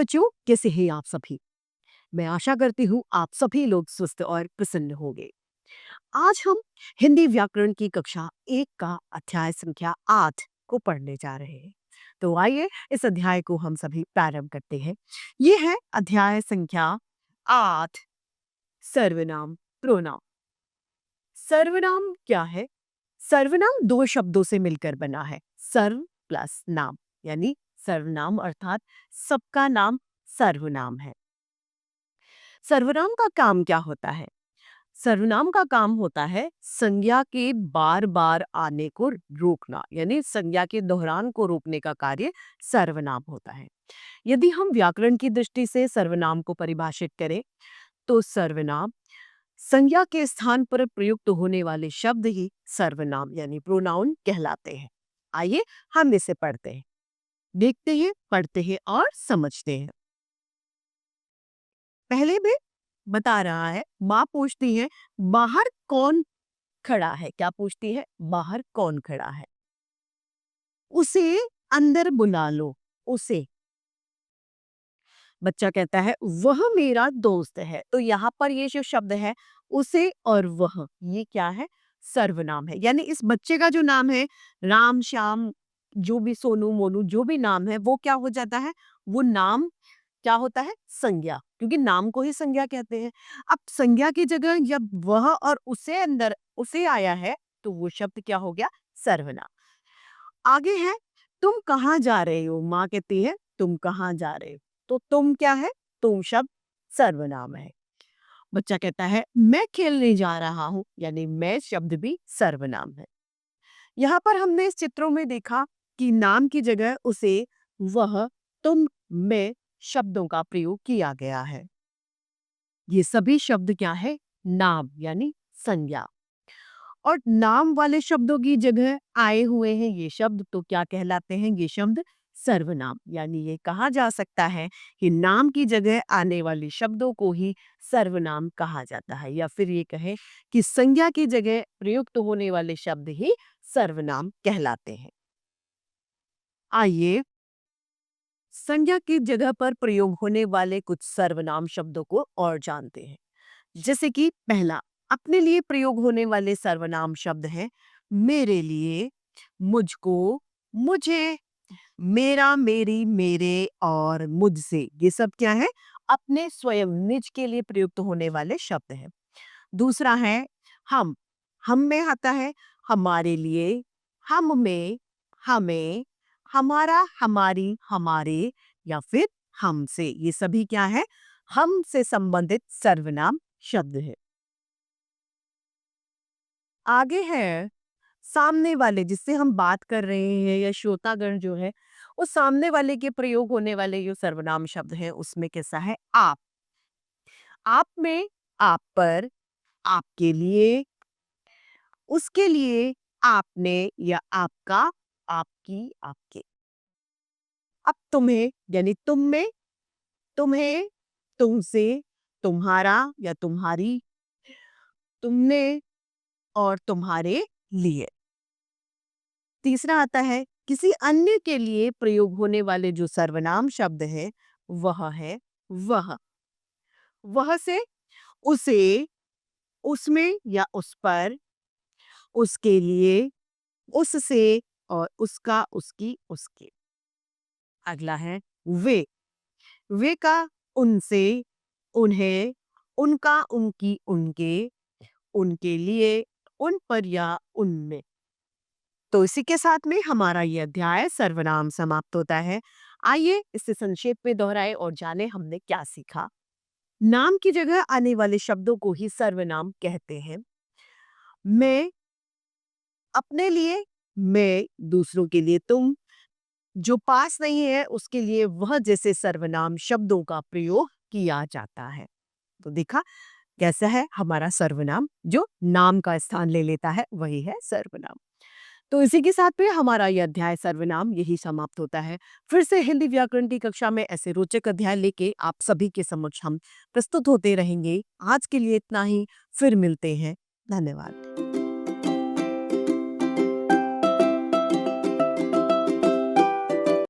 बच्चों, कैसे हैं आप सभी? मैं आशा करती हूँ आप सभी लोग स्वस्थ और प्रसन्न होंगे। आज हम हिंदी व्याकरण की कक्षा 1 का अध्याय संख्या 8 को पढ़ने जा रहे हैं। तो आइए इस अध्याय को हम सभी प्रारंभ करते हैं। ये है अध्याय संख्या 8, सर्वनाम प्रोनाउन। सर्वनाम क्या है? सर्वनाम दो शब्दों से मिलकर बना है, सर्व प्लस नाम, यानी सर्वनाम अर्थात सबका नाम सर्वनाम है। सर्वनाम का काम क्या होता है? सर्वनाम का काम होता है संज्ञा के बार बार आने को रोकना, यानी संज्ञा के दोहरान को रोकने का कार्य सर्वनाम होता है। यदि हम व्याकरण की दृष्टि से सर्वनाम को परिभाषित करें तो सर्वनाम संज्ञा के स्थान पर प्रयुक्त होने वाले शब्द ही सर्वनाम यानी प्रोनाउन कहलाते हैं। आइए हम इसे पढ़ते हैं, देखते हैं, पढ़ते हैं और समझते हैं। पहले में बता रहा है, माँ पूछती है बाहर कौन खड़ा है? क्या पूछती है? बाहर कौन खड़ा है? उसे अंदर बुला लो। उसे, बच्चा कहता है वह मेरा दोस्त है। तो यहाँ पर ये जो शब्द है उसे और वह, ये क्या है? सर्वनाम है। यानी इस बच्चे का जो नाम है, राम श्याम, जो भी सोनू मोनू जो भी नाम है, वो क्या हो जाता है? वो नाम क्या होता है? संज्ञा, क्योंकि नाम को ही संज्ञा कहते हैं। अब संज्ञा की जगह जब वह और उसे अंदर उसे आया है तो वो शब्द क्या हो गया? सर्वनाम। आगे है, तुम कहाँ जा रहे हो? माँ कहती है तुम कहाँ जा रहे हो? तो तुम क्या है? तुम शब्द सर्वनाम है। बच्चा कहता है मैं खेलने जा रहा हूं, यानी मैं शब्द भी सर्वनाम है। यहाँ पर हमने इस चित्रों में देखा कि नाम की जगह उसे, वह, तुम, मैं शब्दों का प्रयोग किया गया है। ये सभी शब्द क्या है? नाम यानी संज्ञा। और नाम वाले शब्दों की जगह आए हुए हैं ये शब्द, तो क्या कहलाते हैं? ये शब्द सर्वनाम। यानी ये कहा जा सकता है कि नाम की जगह आने वाले शब्दों को ही सर्वनाम कहा जाता है, या फिर ये कहें कि संज्ञा की जगह प्रयुक्त होने वाले शब्द ही सर्वनाम कहलाते हैं। आइए संज्ञा की जगह पर प्रयोग होने वाले कुछ सर्वनाम शब्दों को और जानते हैं। जैसे कि पहला, अपने लिए प्रयोग होने वाले सर्वनाम शब्द हैं मेरे लिए, मुझको, मुझे, मेरा, मेरी, मेरे और मुझसे। ये सब क्या है? अपने स्वयं निज के लिए प्रयुक्त होने वाले शब्द हैं। दूसरा है हम में आता है हमारे लिए, हम में, हमें, हमारा, हमारी, हमारे या फिर हमसे। ये सभी क्या है? हम से संबंधित सर्वनाम शब्द है। आगे है सामने वाले, जिससे हम बात कर रहे हैं या श्रोतागण जो है, उस सामने वाले के प्रयोग होने वाले जो सर्वनाम शब्द हैं उसमें कैसा है? आप में, आप पर, आपके लिए, उसके लिए, आपने या आपका, आपकी, आपके। अब तुम्हें यानी तुम में, तुम्हें, तुमसे, तुम्हारा या तुम्हारी, तुमने और तुम्हारे लिए। तीसरा आता है किसी अन्य के लिए प्रयोग होने वाले जो सर्वनाम शब्द है वह है वह। वह से उसे, उसमें या उस पर, उसके लिए, उससे और उसका, उसकी, उसके। अगला है वे। वे का उनसे, उन्हें, उनका, उनकी, उनके, उनके लिए, उन पर या उनमें। तो इसी के साथ में हमारा ये अध्याय सर्वनाम समाप्त होता है। आइए इसे संक्षेप में दोहराए और जाने हमने क्या सीखा। नाम की जगह आने वाले शब्दों को ही सर्वनाम कहते हैं। मैं, अपने लिए मैं, दूसरों के लिए तुम, जो पास नहीं है उसके लिए वह, जैसे सर्वनाम शब्दों का प्रयोग किया जाता है। तो देखा कैसा है? हमारा सर्वनाम जो नाम का स्थान ले लेता है वही है सर्वनाम। तो इसी के साथ में हमारा यह अध्याय सर्वनाम यही समाप्त होता है। फिर से हिंदी व्याकरण की कक्षा में ऐसे रोचक अध्याय लेके आप सभी के समक्ष हम प्रस्तुत होते रहेंगे। आज के लिए इतना ही, फिर मिलते हैं। धन्यवाद।